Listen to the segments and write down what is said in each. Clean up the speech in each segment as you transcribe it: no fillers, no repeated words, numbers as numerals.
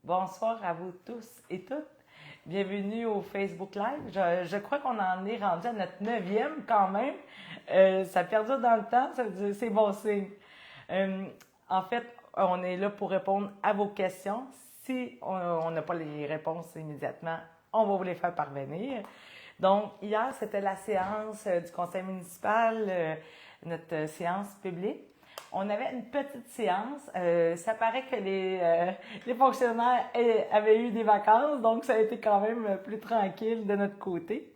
Bonsoir à vous tous et toutes. Bienvenue au Facebook Live. Je crois qu'on en est rendu à notre neuvième quand même. Ça perdure dans le temps, ça veut dire c'est bon signe. Euh, En fait, on est là pour répondre à vos questions. Si on n'a pas les réponses immédiatement, on va vous les faire parvenir. Donc, hier, c'était la séance du conseil municipal, notre séance publique. On avait une petite séance. Ça paraît que les fonctionnaires avaient eu des vacances, donc ça a été quand même plus tranquille de notre côté.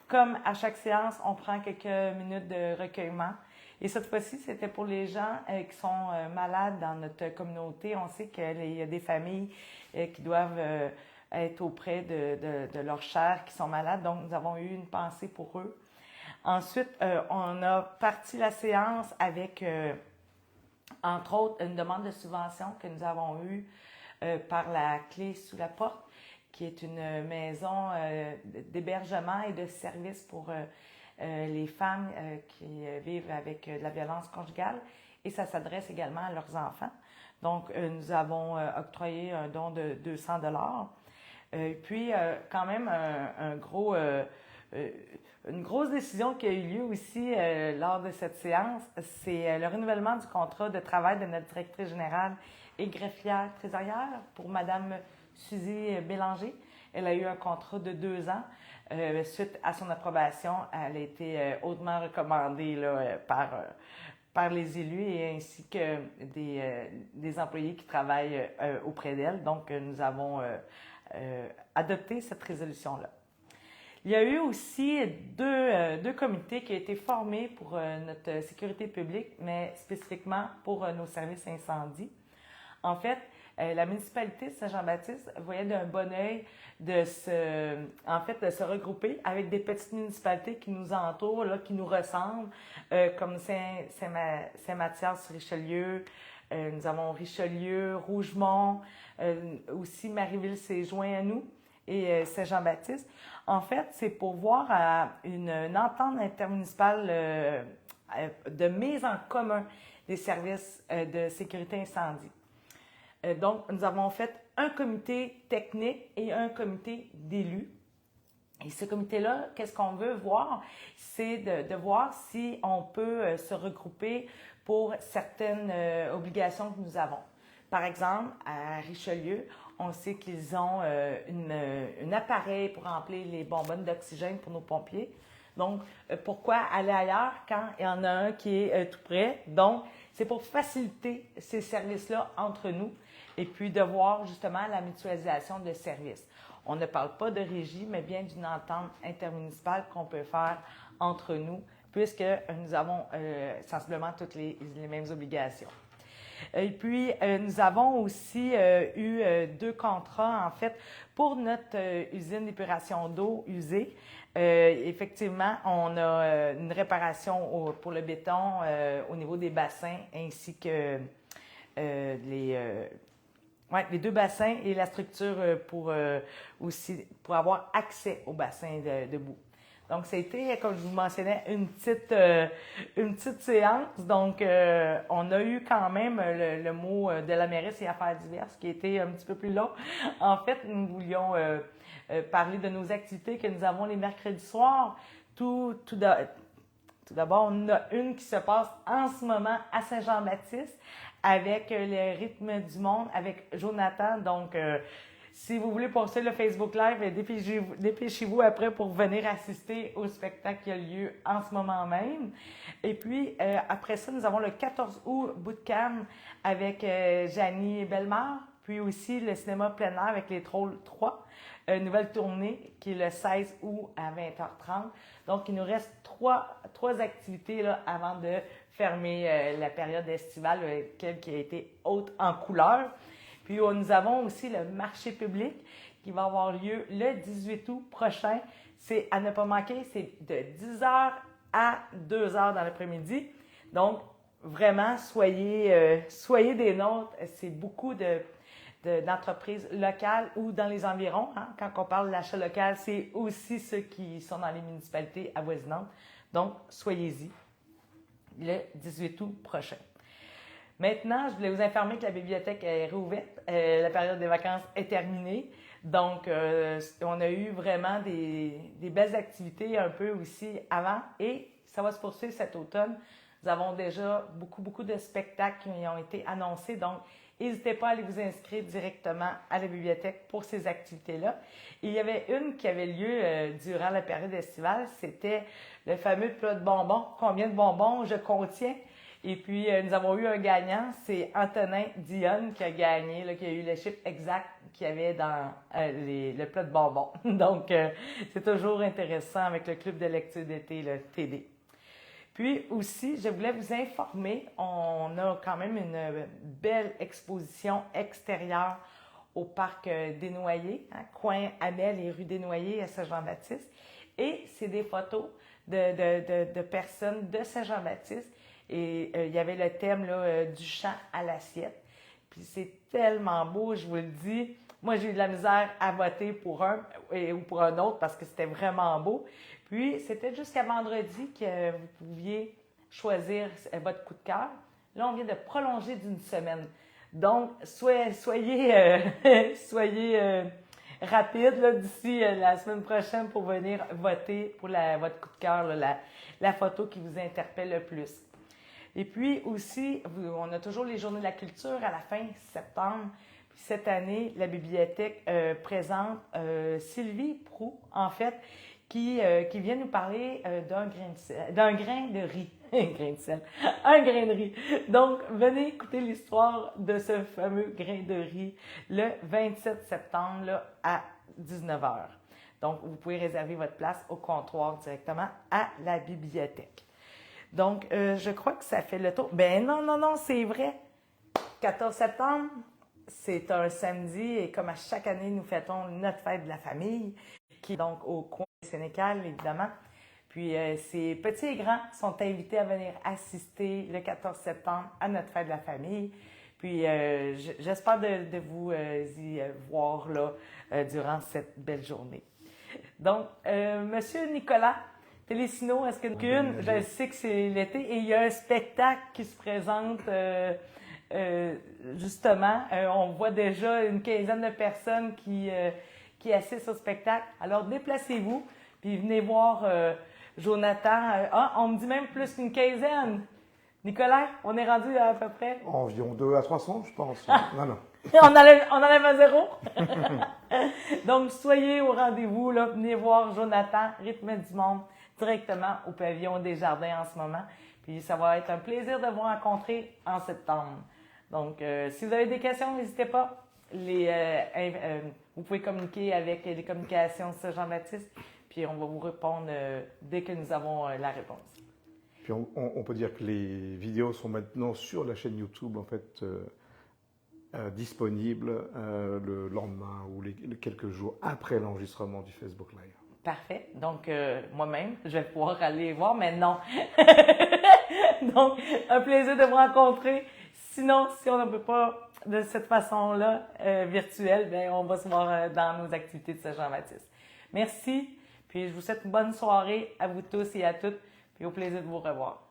Comme à chaque séance, on prend quelques minutes de recueillement. Et cette fois-ci, c'était pour les gens qui sont malades dans notre communauté. On sait qu'il y a des familles qui doivent être auprès de leurs chers qui sont malades. Donc, nous avons eu une pensée pour eux. Ensuite, on a parti la séance avec entre autres, une demande de subvention que nous avons eue par la Clé sous la porte, qui est une maison d'hébergement et de services pour les femmes qui vivent avec de la violence conjugale, et ça s'adresse également à leurs enfants. Donc, nous avons octroyé un don de 200 $. Puis, quand même, une grosse décision qui a eu lieu aussi lors de cette séance, c'est le renouvellement du contrat de travail de notre directrice générale et greffière trésorière pour Madame Suzy Bélanger. Elle a eu un contrat de 2 ans. Suite à son approbation, elle a été hautement recommandée là, par les élus et ainsi que des employés qui travaillent auprès d'elle. Donc, nous avons adopté cette résolution-là. Il y a eu aussi deux comités qui ont été formés pour notre sécurité publique, mais spécifiquement pour nos services incendie. En fait, la municipalité de Saint-Jean-Baptiste voyait d'un bon œil de se regrouper avec des petites municipalités qui nous entourent, là, qui nous ressemblent, comme Saint-Mathias-Richelieu, nous avons Richelieu, Rougemont, aussi Marieville s'est joint à nous, et Saint-Jean-Baptiste. En fait, c'est pour voir une entente intermunicipale de mise en commun des services de sécurité incendie. Donc, nous avons fait un comité technique et un comité d'élus. Et ce comité-là, qu'est-ce qu'on veut voir? C'est de voir si on peut se regrouper pour certaines obligations que nous avons. Par exemple, à Richelieu, on sait qu'ils ont un appareil pour remplir les bonbonnes d'oxygène pour nos pompiers. Donc, pourquoi aller ailleurs quand il y en a un qui est tout près? Donc, c'est pour faciliter ces services-là entre nous et puis de voir justement la mutualisation de services. On ne parle pas de régie, mais bien d'une entente intermunicipale qu'on peut faire entre nous, puisque nous avons sensiblement toutes les mêmes obligations. Et puis, nous avons aussi eu 2 contrats, en fait, pour notre usine d'épuration d'eau usée. Effectivement, on a une réparation pour le béton au niveau des bassins, ainsi que les 2 bassins et la structure pour avoir accès au bassin de boue. Donc, c'était, comme je vous mentionnais, une petite séance. Donc, on a eu quand même le mot de la mairesse et affaires diverses qui était un petit peu plus long. En fait, nous voulions parler de nos activités que nous avons les mercredis soirs. Tout d'abord, on a une qui se passe en ce moment à Saint-Jean-Baptiste avec le rythme du monde avec Jonathan. Donc, si vous voulez passer le Facebook Live, dépêchez-vous après pour venir assister au spectacle qui a lieu en ce moment même. Et puis, après ça, nous avons le 14 août Bootcamp avec Janie Bellemare, puis aussi le cinéma plein air avec les Trolls 3, nouvelle tournée qui est le 16 août à 20h30. Donc, il nous reste trois activités là, avant de fermer la période estivale, qui a été haute en couleur. Puis, nous avons aussi le marché public qui va avoir lieu le 18 août prochain. C'est à ne pas manquer, c'est de 10h à 2h dans l'après-midi. Donc, vraiment, soyez des nôtres. C'est beaucoup d'entreprises locales ou dans les environs. Hein. Quand on parle d'achat local, c'est aussi ceux qui sont dans les municipalités avoisinantes. Donc, soyez-y le 18 août prochain. Maintenant, je voulais vous informer que la bibliothèque est rouverte. La période des vacances est terminée. Donc, on a eu vraiment des belles activités un peu aussi avant et ça va se poursuivre cet automne. Nous avons déjà beaucoup de spectacles qui ont été annoncés. Donc, n'hésitez pas à aller vous inscrire directement à la bibliothèque pour ces activités-là. Il y avait une qui avait lieu durant la période estivale. C'était le fameux plat de bonbons. Combien de bonbons je contiens? Et puis, nous avons eu un gagnant, c'est Antonin Dionne qui a gagné, là, qui a eu le chiffre exact qu'il y avait dans le plat de bonbons. Donc, c'est toujours intéressant avec le club de lecture d'été, le TD. Puis aussi, je voulais vous informer, on a quand même une belle exposition extérieure au parc des Noyers, hein, coin Amel et rue des Noyers à Saint-Jean-Baptiste. Et c'est des photos de personnes de Saint-Jean-Baptiste. Et il y avait le thème là, du chant à l'assiette. Puis c'est tellement beau, je vous le dis. Moi, j'ai eu de la misère à voter pour un ou pour un autre parce que c'était vraiment beau. Puis, c'était jusqu'à vendredi que vous pouviez choisir votre coup de cœur. Là, on vient de prolonger d'une semaine. Donc, soyez rapide d'ici la semaine prochaine pour venir voter pour votre coup de cœur, la photo qui vous interpelle le plus. Et puis aussi, on a toujours les Journées de la culture à la fin septembre. Puis cette année, la bibliothèque présente Sylvie Proulx, en fait, qui vient nous parler d'un grain de riz. Un grain de sel. Un grain de riz. Donc, venez écouter l'histoire de ce fameux grain de riz le 27 septembre là, à 19h. Donc, vous pouvez réserver votre place au comptoir directement à la bibliothèque. Donc, je crois que ça fait le tour. Ben non, c'est vrai. 14 septembre, c'est un samedi et comme à chaque année, nous fêtons notre fête de la famille, qui est donc au coin Sénécal, évidemment. Puis, ces petits et grands sont invités à venir assister le 14 septembre à notre fête de la famille. Puis, j'espère de vous y voir là durant cette belle journée. Donc, Monsieur Nicolas Télésino, est-ce qu'il y en a une? Je sais que c'est l'été et il y a un spectacle qui se présente justement. On voit déjà une quinzaine de personnes qui assistent au spectacle. Alors, déplacez-vous puis venez voir Jonathan. On me dit même plus qu'une quinzaine. Nicolas, on est rendu à peu près? Environ 200 à 300, je pense. Non. On enlève à zéro. Donc, soyez au rendez-vous, là. Venez voir Jonathan, Rythme du Monde, directement au pavillon des Jardins en ce moment. Puis, ça va être un plaisir de vous rencontrer en septembre. Donc, si vous avez des questions, n'hésitez pas. Vous pouvez communiquer avec les communications de Jean-Baptiste, puis on va vous répondre dès que nous avons la réponse. Puis on peut dire que les vidéos sont maintenant sur la chaîne YouTube, en fait, disponibles le lendemain ou quelques jours après l'enregistrement du Facebook Live. Parfait. Donc, moi-même, je vais pouvoir aller voir, mais non. Donc, un plaisir de vous rencontrer. Sinon, si on ne peut pas de cette façon-là, virtuelle, bien, on va se voir dans nos activités de Saint-Jean-Baptiste. Merci. Puis, je vous souhaite une bonne soirée à vous tous et à toutes. Puis, au plaisir de vous revoir.